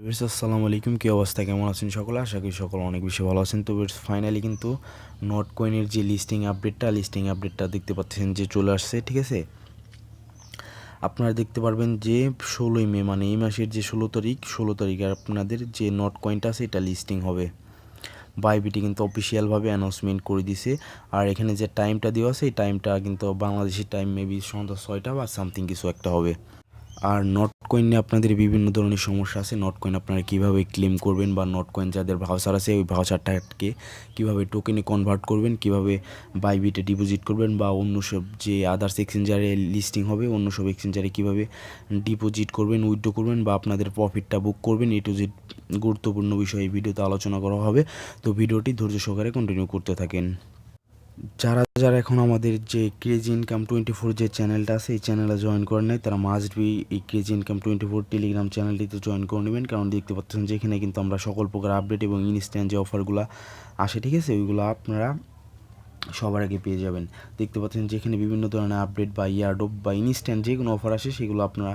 আসসালামু আলাইকুম, কী অবস্থা, কেমন আছেন সকলে? আশা করি সকলে অনেক বেশি ভালো আছেন। তো ফাইনালি কিন্তু নট কয়েনের যে লিস্টিং আপডেটটা দেখতে পাচ্ছেন যে চলে আসছে, ঠিক আছে। আপনারা দেখতে পারবেন যে 16ই মে মানে এই মাসের যে 16 তারিখে আপনাদের যে নট কয়েনটা আছে এটা লিস্টিং হবে। বাইবিটি কিন্তু অফিসিয়ালভাবে অ্যানাউন্সমেন্ট করে দিছে। আর এখানে যে টাইমটা দেওয়া আছে এই টাইমটা কিন্তু বাংলাদেশি টাইম মেবি সন্ধ্যা 6টা বা সামথিং কিছু একটা হবে। আর নট কয়েন নিয়ে আপনাদের বিভিন্ন ধরনের সমস্যা আছে। নট কয়েন আপনারা কীভাবে ক্লেম করবেন বা নট কয়েন যাদের ভাউচার আছে ওই ভাউচারটাকে কীভাবে টোকেনে কনভার্ট করবেন, কীভাবে বাইবিটে ডিপোজিট করবেন বা অন্য সব যে আদার্স এক্সচেঞ্জারে লিস্টিং হবে অন্য সব এক্সচেঞ্জারে কীভাবে ডিপোজিট করবেন, উইথড্র করবেন বা আপনাদের প্রফিটটা বুক করবেন, এ টু জেড গুরুত্বপূর্ণ বিষয় এই ভিডিওতে আলোচনা করা হবে। তো ভিডিওটি ধৈর্য সহকারে কন্টিনিউ করতে থাকেন। যারা এখন আমাদের যে ক্রেজি ইনকাম 24 যে চ্যানেলটা আছে এই চ্যানেলে জয়েন করে নেয় তারা মাস্ট বি এই ক্রেজি ইনকাম 24 টেলিগ্রাম চ্যানেলটিতে জয়েন করে নেবেন। কারণ দেখতে পাচ্ছেন যে এখানে কিন্তু আমরা সকল প্রকার আপডেট এবং ইনস্ট্যান্ট যে অফারগুলো আসে, ঠিক আছে, ওইগুলো আপনারা সবার আগে পেয়ে যাবেন। দেখতে পাচ্ছেন যে এখানে বিভিন্ন ধরনের আপডেট বা ইয়ারডপ বা ইনস্ট্যান্ট যে কোনো অফার আসে সেগুলো আপনারা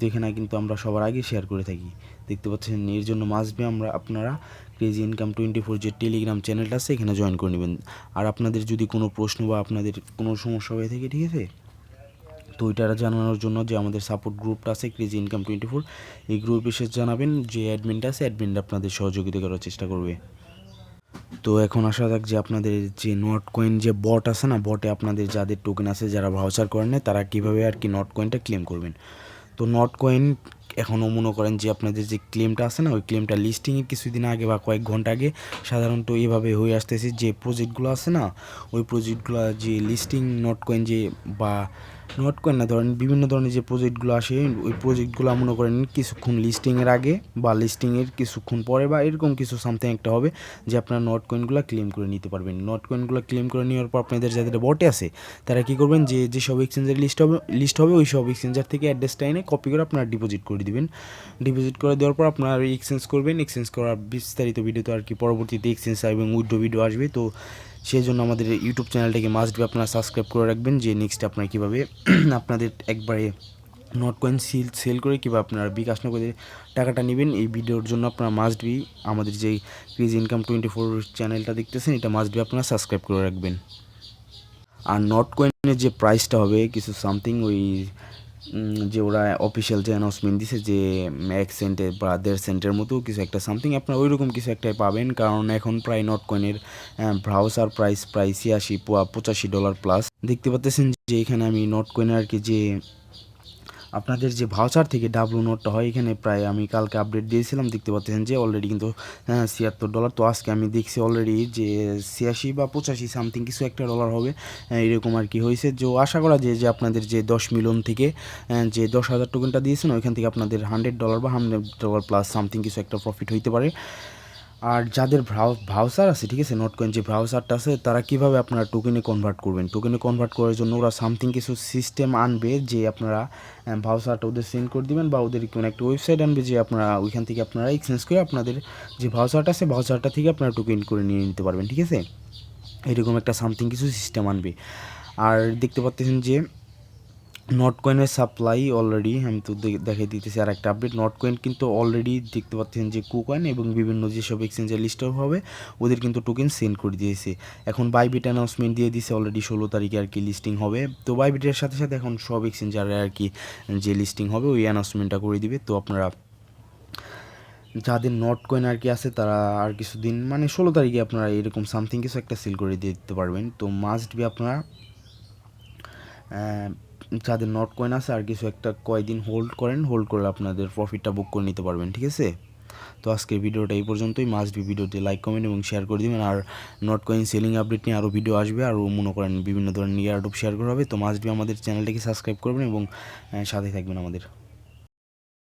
এখানে আমরা সবার আগে শেয়ার করে থাকি। দেখতে পাচ্ছেন এর জন্য মাস্ট বি আপনারা ক্রেজি ইনকাম 24 যে টেলিগ্রাম চ্যানেলটা আছে এখানে জয়েন করে নেবেন। আর আপনাদের যদি কোনো প্রশ্ন বা আপনাদের কোনো সমস্যা হয়ে থাকে, ঠিক আছে, তো ওইটা জানানোর জন্য যে আমাদের সাপোর্ট গ্রুপটা আছে ক্রেজি ইনকাম 24 এই গ্রুপে এসে জানাবেন, যে অ্যাডমিনটা আছে অ্যাডমিনটা আপনাদের সহযোগিতা করার চেষ্টা করবে। তো এখন আসা যাক যে আপনাদের যে নট কয়েন যে বট আছে না, বটে আপনাদের যাদের টোকেন আছে যারা ভাউচার করেন না তারা কীভাবে আর কি নট কয়েনটা ক্লেম করবেন। তো নট কয়েন এখনও মনে করেন যে আপনাদের যে ক্লেমটা আছে না ওই ক্লেমটা লিস্টিংয়ের কিছুদিন আগে বা কয়েক ঘন্টা আগে সাধারণত এভাবে হয়ে আসতেছে যে প্রজেক্টগুলো আছে না ওই প্রজেক্টগুলো যে লিস্টিং নট কয়েন যে বা নট কয়েন না ধরেন বিভিন্ন ধরনের যে প্রজেক্টগুলো আসে ওই প্রজেক্টগুলো মনে করেন কিছুক্ষণ লিস্টিংয়ের আগে বা লিস্টিংয়ের কিছুক্ষণ পরে বা এরকম কিছু সামথিং একটা হবে যে আপনারা নট কয়েনগুলো ক্লেম করে নিতে পারবেন। নট কয়েনগুলো ক্লেম করে নেওয়ার পর আপনাদের যাদের বটে আছে তারা কী করবেন, যে সব এক্সচেঞ্জের লিস্ট হবে ওই সব এক্সচেঞ্জার থেকে অ্যাড্রেসটা এনে কপি করে আপনারা ডিপোজিট করে দিবেন। ডিপোজিট করে দেওয়ার পর আপনারা এক্সচেঞ্জ করবেন। এক্সচেঞ্জ করার বিস্তারিত ভিডিওতে আর কি পরবর্তীতে এক্সচেঞ্জ এবং উইথড্র ভিডিও আসবে। তো সেই জন্য আমাদের ইউটিউব চ্যানেলটাকে মাস্ট বি আপনারা সাবস্ক্রাইব করে রাখবেন, যে নেক্সট আপনারা কীভাবে আপনাদের একবারে নট কয়েন সেল করে কীভাবে আপনারা বিকাশ নগদে টাকাটা নেবেন এই ভিডিওর জন্য আপনারা মাস্ট বি আমাদের যেই ক্রেজি ইনকাম 24 চ্যানেলটা দেখতেছেন এটা মাস্ট বি আপনারা সাবস্ক্রাইব করে রাখবেন। আর নট কয়েনের যে প্রাইসটা হবে কিছু সামথিং ওই যে ওরা অফিসিয়াল যে অ্যানাউন্সমেন্ট দিছে যে 1 সেন্টে বা 1.5 সেন্টের মতো কিছু একটা সামথিং আপনারা ওই রকম কিছু একটাই পাবেন। কারণ এখন প্রায় নট কয়েনের ব্রাউজার প্রাইস প্রায় $85 প্লাস। দেখতে পাচ্ছেন যে এখানে আমি নট কয়েনের আর কি যে আপনাদের যে ভাউচার থেকে ডাব্লু নোটটা হয় এখানে প্রায় আমি কালকে আপডেট দিয়েছিলাম, দেখতে পাচ্ছেন যে অলরেডি কিন্তু $76। তো আজকে আমি দেখছি অলরেডি যে 86 বা 85 সামথিং কিছু একটা ডলার হবে, এরকম আর কি হয়েছে। যে আশা করা যায় যে আপনাদের যে 10 মিলিয়ন থেকে যে 10,000 টোকেনটা দিয়েছেন ওইখান থেকে আপনাদের $100 বা $100 প্লাস সামথিং কিছু একটা প্রফিট হইতে পারে। আর যাদের ভাউচার আছে, ঠিক আছে, নট কয়েন যে ভাউচারটা আছে তারা কীভাবে আপনারা টোকেনে কনভার্ট করবেন, টোকেনে কনভার্ট করার জন্য ওরা সামথিং কিছু সিস্টেম আনবে যে আপনারা ভাউচারটা ওদের সেন্ড করে দেবেন বা ওদের কোনো একটা ওয়েবসাইট আনবে যে আপনারা ওইখান থেকে আপনারা এক্সচেঞ্জ করে আপনাদের যে ভাউচারটা আছে ভাউচারটা থেকে আপনারা টোকেন করে নিয়ে নিতে পারবেন, ঠিক আছে, এরকম একটা সামথিং কিছু সিস্টেম আনবে। আর দেখতে পাচ্ছেন যে নট কয়েনের সাপ্লাই অলরেডি আমি তো দেখাই দিতেছি আর একটা আপডেট। নট কয়েন কিন্তু অলরেডি দেখতে পাচ্ছেন যে কুকয়েন এবং বিভিন্ন যেসব এক্সচেঞ্জের লিস্ট হবে ওদের কিন্তু টোকেন সেন্ড করে দিয়েছে। এখন বাইবিট অ্যানাউন্সমেন্ট দিয়ে দিয়েছে অলরেডি 16 তারিখে আর কি লিস্টিং হবে। তো বাইবিটের সাথে সাথে এখন সব এক্সচেঞ্জারে আর কি যে লিস্টিং হবে ওই অ্যানাউন্সমেন্টটা করে দিবে। তো আপনারা যাদের নট কয়েন আর কি আছে তারা আর কিছুদিন মানে 16 তারিখে আপনারা এরকম সামথিং কিছু একটা সেল করে দিতে পারবেন। তো মাস্ট বি আপনারা যাদের নট কয়েন আছে আর কিছু একটা কয়েকদিন হোল্ড করলে আপনাদের প্রফিটটা বুক করে নিতে পারবেন, ঠিক আছে। তো আজকের ভিডিওটা এই পর্যন্তই। মাস্ট বি ভিডিওতে লাইক কমেন্ট এবং শেয়ার করে দেবেন। Are not coin selling update নিয়ে আরও ভিডিও আসবে, আরও মনে করেন বিভিন্ন ধরনের ইয়ারডপ শেয়ার করা হবে। তো মাস্ট বি আমাদের চ্যানেলটাকে সাবস্ক্রাইব করবেন এবং সাথে থাকবেন আমাদের।